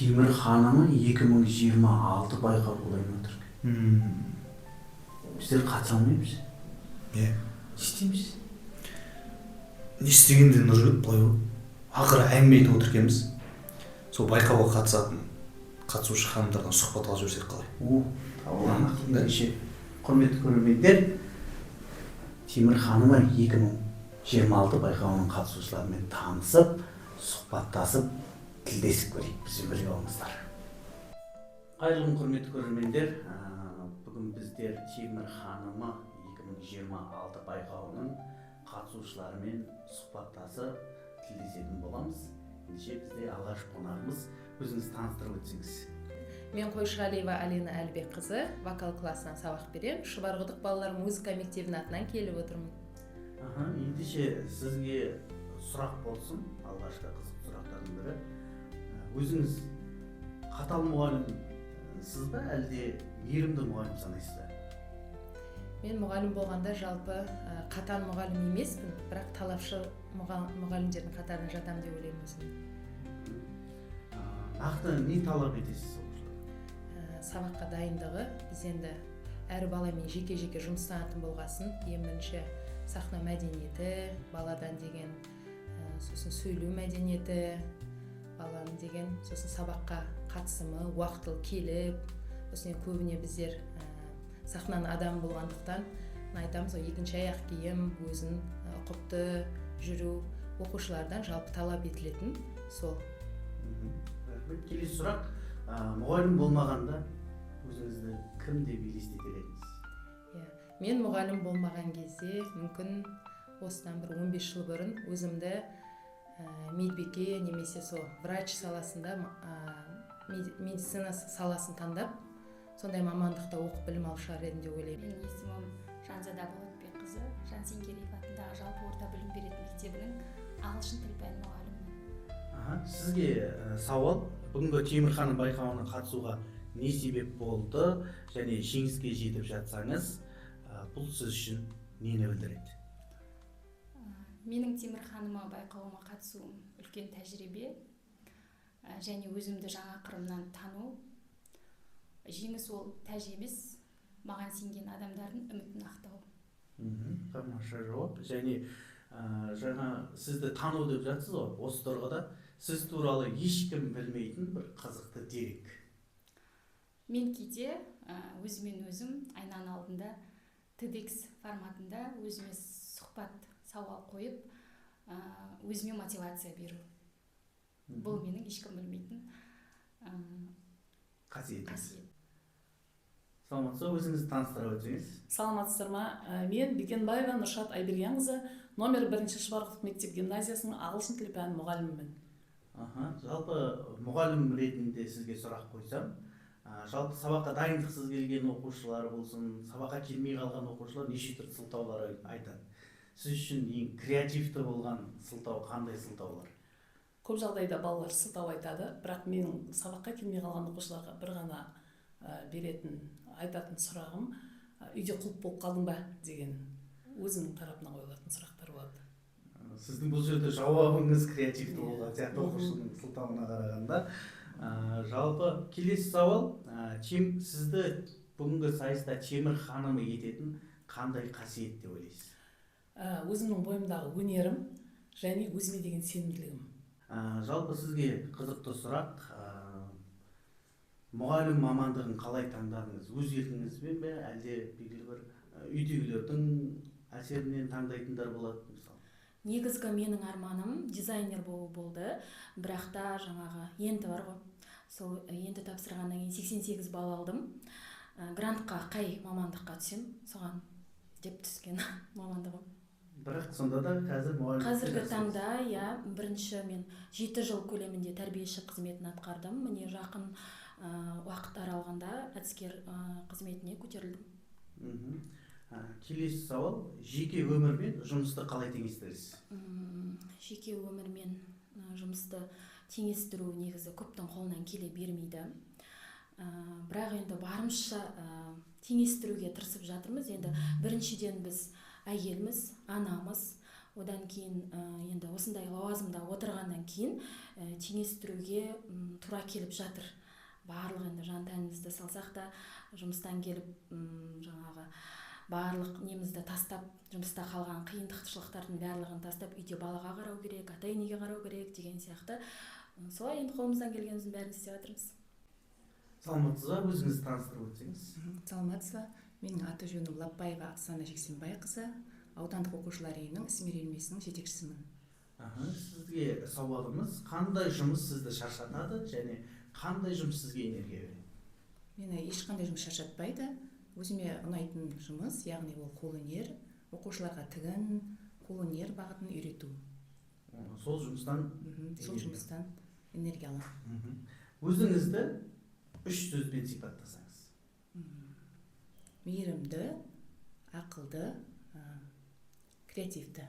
Темір ханымы 2026 байқау болайын отыр. Біздер қатыса алмаймыз. Не Істейміз. не істегенде Нұржігіт былай ақыры әңгіме айтып отыр екенбіз. Сол байқауға қатысатын қатысушы ханымдардан сұхбат алып жіберсек қалай? Табылған ендеше құрметті көрермендер, Темір ханымы 2026 байқауының қатысушыларымен танысып, сұхбаттасып, тілдесіп көрейік. Бізбен бірге болыңыздар. Қайырлы құрметті көрермендер, бүгін біздер Темір ханымы 2026 байқауының қатысушыларымен сұхбаттасып, тілдесетін боламыз. Ендеше бізде алғаш қонағымыз, өзіңіз таныстырып өтсеңіз. Мен Қойшығалиева Алина Әлбекқызы, вокал классынан сабақ беремін. Шұбарқұдық балалар музыка мектебінің атынан келіп отырмын. Ендеше сізге сұрақ болсын, алғашқы қызық сұрақтардың бірі. Өзіңіз қатал мұғалімсіз ба, әлде мейірімді мұғалім санайсыз ба? Мен мұғалім болғанда жалпы қатал мұғалім емеспін, бірақ талапшы мұғалімдердің қатарына жатамын деп ойлаймын өзім. Нақты не талап етесіз оқушыларға? Сабаққа дайындығы, біз енді әр баламен жеке-жеке жұмыстанатын болғасын, ең бірінші сахна мәдениеті, баладан деген сосын сөйлеу мәдениеті, баланың деген сосын сабаққа қатысымы, уақытылы келіп, осымен көбіне біздер сахнаның адамы болғандықтан айтамыз ғой, екінші аяқ киім, өзін ұқыпты жүру оқушылардан жалпы талап етілетін сол. Келесі сұрақ, мұғалім болмағанда өзіңізді кім деп елестетер едіңіз? Мен мұғалім болмаған кезде мүмкін осыдан бір 15 жыл бұрын өзімді медбике немесе сол врач саласында, медицина саласын таңдап, сондай мамандықта оқып білім алып шығар едім деп ойлаймын. Менің есімім Жанзада Болатбекқызы, Жансенкереев атындағы жалпы орта білім беретін мектебінің ағылшын тіл пәні мұғалімімін. Сізге сауал, бүгінгі Темір ханым байқауына қатысуға не себеп болды және жеңіске жетіп жатсаңыз, бұл сіз үшін нені білдіреді? Менің Темір ханымы байқауыма қатысуым үлкен тәжірибе және өзімді жаңа қырымнан тану. Жеңіс ол тәж емес, маған сенген адамдардың үмітін ақтау. Тамаша жауап. Және жаңа сізді тану деп жатсыз ғой, осы тұрғыда сіз туралы ешкім білмейтін бір қызықты дерек. Мен кейде өзімен өзім айнаның алдында TEDx форматында өзіме сұхбат сауал қойып, өзіме мотивация беру. Бұл менің ешкім білмейтін қасиет. Саламатсыз, өзіңізді таныстыра өтсеңіз. Саламатсыздар ма? Мен Бекенбаева Нұршат Айбергенқызы, номер 1-ші Шұбарқұдық мектеп гимназиясының ағылшын тілі пәні мұғалімімін. Жалпы мұғалім ретінде сізге сұрақ қойсам, жалпы сабаққа дайындықсыз келген оқушылар болсын, сабаққа келмей қалған оқушылар неше түрлі сылтаулар айтады. Сіз үшін ең креативті болған сылтау қандай сылтаулар? Көп жағдайда балалар сылтау айтады, бірақ менің сабаққа келмей қалған оқушыларға бір ғана айтатын сұрағым, үйде құлып болып қалдың ба деген өзінің тарапынан қойылатын сұрақтар болады. Сіздің бұл жерде жауабыңыз креативті болған сияқты оқушының сылтауына қарағанда. Жалпы келесі сауал, сізді бүгінгі сайыста Темір ханымы ететін қандай қасиет деп ойлайсыз? Өзімнің бойымдағы өнерім және өзіме деген сенімділігім. Жалпы сізге қызықты сұрақ, мұғалім мамандығын қалай таңдадыңыз? Өз еркіңізбен бе, әлде белгілі бір үйдегілердің әсерінен таңдайтындар болады мысалы? Негізгі менің арманым дизайнер болу болды, бірақ та жаңағы енді бар ғой. Сол енді тапсырғаннан кейін 88 балл алдым. Грантқа қай мамандыққа түсем, соған деп түскен мамандығым. Бірақ сонда да қазір мұғалім. Қазіргі таңда, бірінші мен 7 жыл көлемінде тәрбиеші қызметін атқардым. Міне жақын уақыт аралығында әдіскер қызметіне көтерілдім. Келесі сауал, жеке өмір мен жұмысты қалай теңестіресіз? Жеке өмір мен жұмысты теңестіру негізі көптің қолынан келе бермейді. Бірақ енді барымызша теңестіруге тырысып жатырмыз. Енді біріншіден біз әйелміз, анамыз, одан кейін енді осындай лауазымда отырғаннан кейін теңестіруге тура келіп жатыр. Барлық енді жан тәнімізді салсақ та, жұмыстан келіп жаңағы барлық немізді тастап, жұмыста қалған қиындықшылықтардың барлығын тастап, үйде балаға қарау керек, ата енеге қарау керек деген сияқты. Солай енді қолымыздан келгеніміздің бәрін істеп жатырмыз. Саламатсыз ба, өзіңізді таныстырып өтсеңіз? Саламатсыз ба? Менің аты жөнім Лаппаева Оксана Жексенбайқызы, аудандық оқушылар үйінің ісмер үйірмесінің жетекшісімін. Сізге сауалымыз, қандай жұмыс сізді шаршатады және қандай жұмыс сізге энергия береді? Мені ешқандай жұмыс шаршатпайды. Өзіме ұнайтын жұмыс, яғни ол қолөнер, оқушыларға тігін, қолөнер бағытын үйрету. Сол жұмыстан энергия аламын. Өзіңізді 3 сөзбен сипаттасаңыз? Мейірімді, ақылды, креативті.